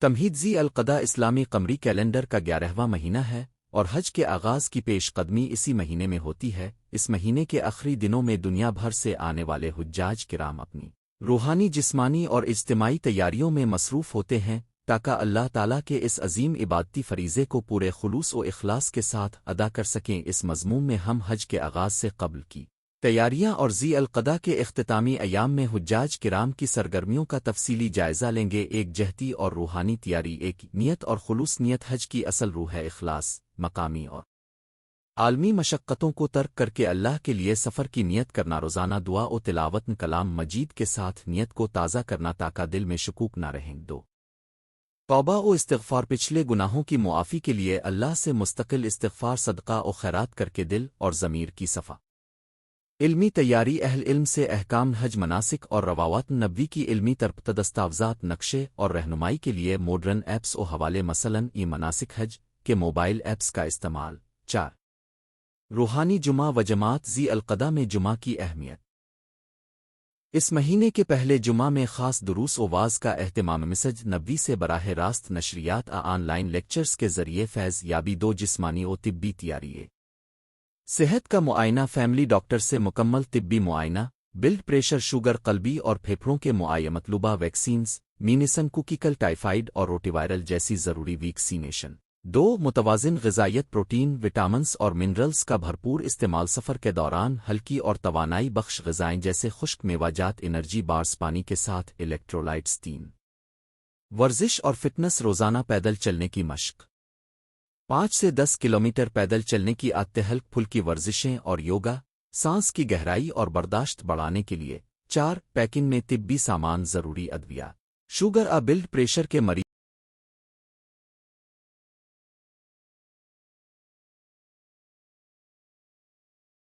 تمہید ذی القعدہ اسلامی قمری کیلنڈر کا 11واں مہینہ ہے اور حج کے آغاز کی پیش قدمی اسی مہینے میں ہوتی ہے۔ اس مہینے کے آخری دنوں میں دنیا بھر سے آنے والے حجاج کرام اپنی روحانی، جسمانی اور اجتماعی تیاریوں میں مصروف ہوتے ہیں تاکہ اللہ تعالیٰ کے اس عظیم عبادتی فریضے کو پورے خلوص و اخلاص کے ساتھ ادا کر سکیں۔ اس مضمون میں ہم حج کے آغاز سے قبل کی تیاریاں اور ذی القعدہ کے اختتامی ایام میں حجاج کرام کی سرگرمیوں کا تفصیلی جائزہ لیں گے۔ ایک جہتی اور روحانی تیاری، ایک نیت اور خلوص۔ نیت حج کی اصل روح ہے اخلاص، مقامی اور عالمی مشقتوں کو ترک کر کے اللہ کے لیے سفر کی نیت کرنا، روزانہ دعا و تلاوت کلام مجید کے ساتھ نیت کو تازہ کرنا تاکہ دل میں شکوک نہ رہیں۔ دو توبہ و استغفار، پچھلے گناہوں کی معافی کے لیے اللہ سے مستقل استغفار، صدقہ و خیرات کر کے دل اور ضمیر کی صفا۔ علمی تیاری، اہل علم سے احکام حج، مناسک اور روایات نبوی کی علمی تربیت، دستاویزات، نقشے اور رہنمائی کے لیے ماڈرن ایپس و حوالے، مثلاً مناسک حج کے موبائل ایپس کا استعمال۔ 4 روحانی جمعہ و جماعت، ذی القعدہ میں جمعہ کی اہمیت۔ اس مہینے کے پہلے جمعہ میں خاص دروس و واعظ کا اہتمام، مسج نبوی سے براہ راست نشریات، آن لائن لیکچرز کے ذریعے فیض یابی۔ دو جسمانی و طبی تیاری، صحت کا معائنہ، فیملی ڈاکٹر سے مکمل طبی معائنہ، بلڈ پریشر، شوگر، قلبی اور پھیپھڑوں کے معائنہ، مطلوبہ ویکسینز، مینسن کوکیکل، ٹائیفائیڈ اور روٹیوائرل جیسی ضروری ویکسینیشن۔ 2 متوازن غذائیت، پروٹین، وٹامنز اور منرلز کا بھرپور استعمال، سفر کے دوران ہلکی اور توانائی بخش غذائیں جیسے خشک میوہ جات، انرجی بارز، پانی کے ساتھ الیکٹرولائٹس۔ 3 ورزش اور فٹنس، روزانہ پیدل چلنے کی مشق، 5 سے 10 کلومیٹر پیدل چلنے کی عادت، ہلک پھلکی ورزشیں اور یوگا، سانس کی گہرائی اور برداشت بڑھانے کے لیے۔ 4 پیکنگ میں طبی سامان، ضروری ادویات، شوگر بلڈ پریشر کے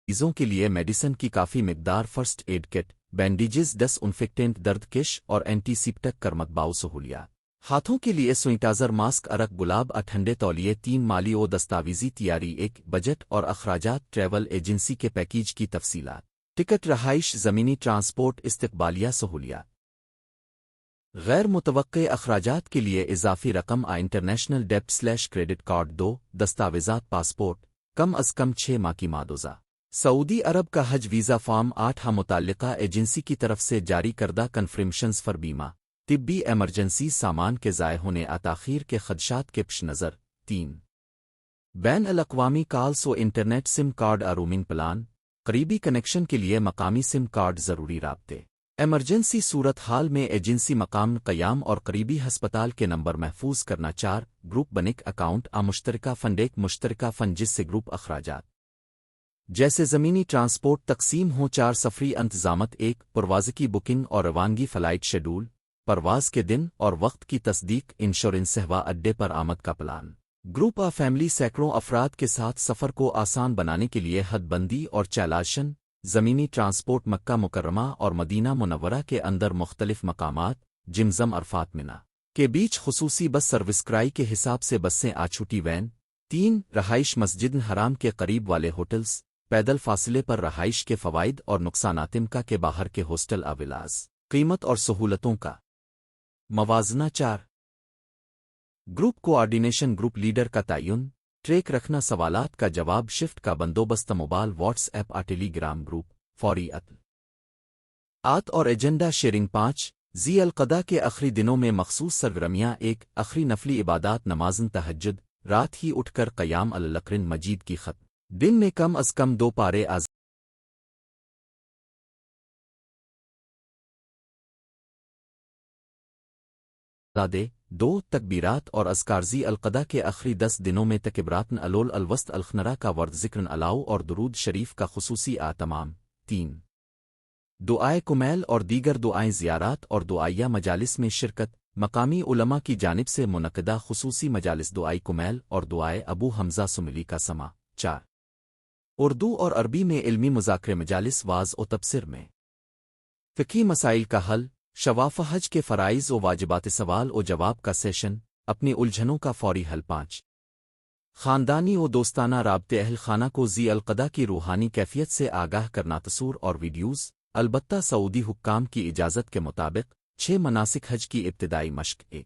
مریضوں کے لیے میڈیسن کی کافی مقدار، فرسٹ ایڈ کٹ، بینڈیجز، ڈس انفیکٹنٹ، درد کش اور اینٹی سیپٹک کرمتباؤ سہولیات، ہاتھوں کے لیے سینیٹائزر، ماسک، عرق گلاب، ٹھنڈے تولیے۔ 3 مالی و دستاویزی تیاری، 1 بجٹ اور اخراجات، ٹریول ایجنسی کے پیکیج کی تفصیلات، ٹکٹ، رہائش، زمینی ٹرانسپورٹ، استقبالیہ سہولیات، غیر متوقع اخراجات کے لیے اضافی رقم، انٹرنیشنل ڈیبٹ / کریڈٹ کارڈ۔ 2 دستاویزات، پاسپورٹ، کم از کم 6 ماہ کی مادوزہ، سعودی عرب کا حج ویزا، فارم 8 متعلقہ ایجنسی کی طرف سے جاری کردہ کنفرمیشنز فر بیمہ، طبی ایمرجنسی، سامان کے ضائع ہونے تاخیر کے خدشات کے پیش نظر۔ 3 بین الاقوامی کالز و انٹرنیٹ، سم کارڈ، رومنگ پلان، قریبی کنیکشن کے لیے مقامی سم کارڈ، ضروری رابطے، ایمرجنسی صورت حال میں ایجنسی مقام قیام اور قریبی ہسپتال کے نمبر محفوظ کرنا۔ 4 گروپ بنک اکاؤنٹ، مشترکہ فنڈ، ایک مشترکہ فنڈ جس سے گروپ اخراجات جیسے زمینی ٹرانسپورٹ تقسیم ہوں۔ 4 سفری انتظامات، 1 پرواز کی بکنگ اور روانگی، فلائٹ شیڈول، پرواز کے دن اور وقت کی تصدیق، انشورنس، ہوا اڈے پر آمد کا پلان۔ گروپ فیملی، سینکڑوں افراد کے ساتھ سفر کو آسان بنانے کے لیے حد بندی اور چالاشن، زمینی ٹرانسپورٹ، مکہ مکرمہ اور مدینہ منورہ کے اندر مختلف مقامات، زمزم، عرفات، منا کے بیچ خصوصی بس سروس، کرائے کے حساب سے بسیں، چھوٹی وین۔ 3 رہائش، مسجد حرام کے قریب والے ہوٹلز، پیدل فاصلے پر رہائش کے فوائد اور نقصانات، مکہ کے باہر کے ہاسٹل، اویلاز، قیمت اور سہولتوں کا موازنہ۔ 4 گروپ کوآرڈینیشن، گروپ لیڈر کا تعین، ٹریک رکھنا، سوالات کا جواب، شفٹ کا بندوبست، موبائل، واٹس ایپ، ٹیلی گرام گروپ، فوری اطلاعات اور ایجنڈا شیئرنگ۔ 5 ذی القعدہ کے آخری دنوں میں مخصوص سرگرمیاں، 1 آخری نفلی عبادات، نمازن تہجد، رات ہی اٹھ کر قیام القرآن مجید کی ختم، دن میں کم از کم 2 پارے دے۔ 2 تکبیرات اور اذکار، ذی القعدہ کے آخری 10 دنوں میں تکبیرات الول، الوسط، الخنرہ کا ورد، ذکر الاؤ اور درود شریف کا خصوصی اہتمام۔ 3 دعائے کمیل اور دیگر دعائیں، زیارات اور دعائیہ مجالس میں شرکت، مقامی علماء کی جانب سے منعقدہ خصوصی مجالس، دعائے کمیل اور دعائے ابو حمزہ سملی کا سماع۔ 4 اردو اور عربی میں علمی مذاکرے، مجالس، واعظ و تبصر میں فقہی مسائل کا حل، شواف حج کے فرائض و واجبات، سوال و جواب کا سیشن، اپنی الجھنوں کا فوری حل۔ 5 خاندانی و دوستانہ رابطے، اہل خانہ کو ذی القعدہ کی روحانی کیفیت سے آگاہ کرنا، تصور اور ویڈیوز، البتہ سعودی حکام کی اجازت کے مطابق۔ 6 مناسک حج کی ابتدائی مشق، 1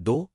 2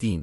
3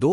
2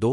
2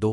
2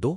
2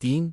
3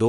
2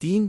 3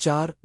4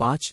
5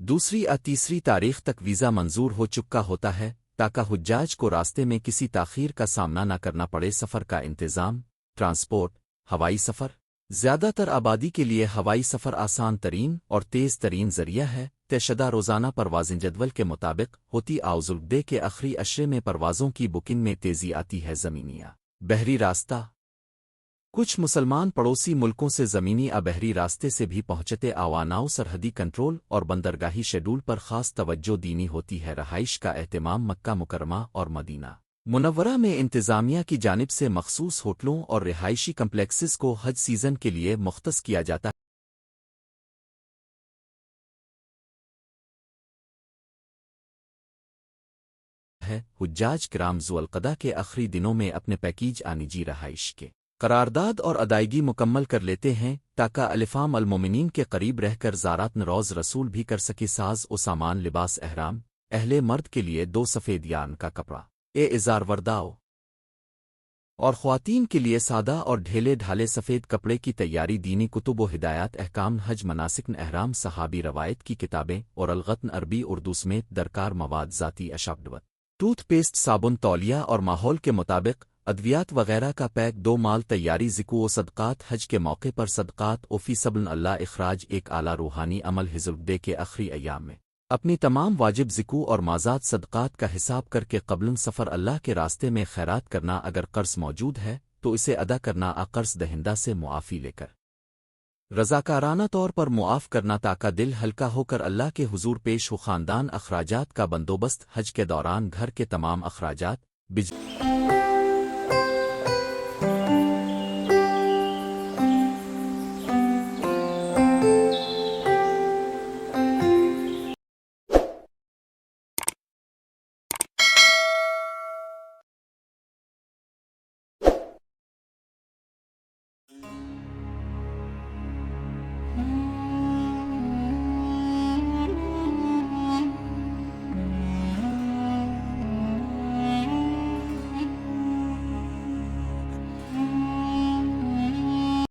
دوسری یا تیسری تاریخ تک ویزا منظور ہو چکا ہوتا ہے تاکہ حجاج کو راستے میں کسی تاخیر کا سامنا نہ کرنا پڑے۔ سفر کا انتظام، ٹرانسپورٹ، ہوائی سفر۔ زیادہ تر آبادی کے لیے ہوائی سفر آسان ترین اور تیز ترین ذریعہ ہے۔ طے شدہ روزانہ پروازیں جدول کے مطابق ہوتی آوزلدے کے آخری اشرے میں پروازوں کی بکنگ میں تیزی آتی ہے۔ زمینی یا بحری راستہ۔ کچھ مسلمان پڑوسی ملکوں سے زمینی یا بحری راستے سے بھی پہنچتے آواناؤ سرحدی کنٹرول اور بندرگاہی شیڈول پر خاص توجہ دینی ہوتی ہے۔ رہائش کا اہتمام مکہ مکرمہ اور مدینہ منورہ میں انتظامیہ کی جانب سے مخصوص ہوٹلوں اور رہائشی کمپلیکسز کو حج سیزن کے لیے مختص کیا جاتا ہے۔ حجاج کرام ذوالقعدہ کے آخری دنوں میں اپنے پیکیج نجی رہائش کے قرارداد اور ادائیگی مکمل کر لیتے ہیں تاکہ الفام المومنین کے قریب رہ کر زارات نروز رسول بھی کر سکے۔ ساز و سامان لباس احرام، اہل مرد کے لیے 2 سفید یان کا کپڑا ازار ورداؤ اور خواتین کے لیے سادہ اور ڈھیلے ڈھالے سفید کپڑے کی تیاری۔ دینی کتب و ہدایات، احکام حج، مناسک احرام، صحابی روایت کی کتابیں اور الغتن عربی اردو سمیت درکار مواد، ذاتی اشابدوت، ٹوتھ پیسٹ، صابن، تولیہ اور ماحول کے مطابق ادویات وغیرہ کا پیک۔ 2 مال تیاری، ذکو و صدقات۔ حج کے موقع پر صدقات و فی سبیل اللہ اخراج ایک اعلیٰ روحانی عمل۔ حجۃ کے آخری ایام میں اپنی تمام واجب ذکو اور مازاد صدقات کا حساب کر کے قبل سفر اللہ کے راستے میں خیرات کرنا۔ اگر قرض موجود ہے تو اسے ادا کرنا، قرض دہندہ سے معافی لے کر رضاکارانہ طور پر معاف کرنا تاکہ دل ہلکا ہو کر اللہ کے حضور پیش ہو۔ خاندان اخراجات کا بندوبست، حج کے دوران گھر کے تمام اخراجات، بجلی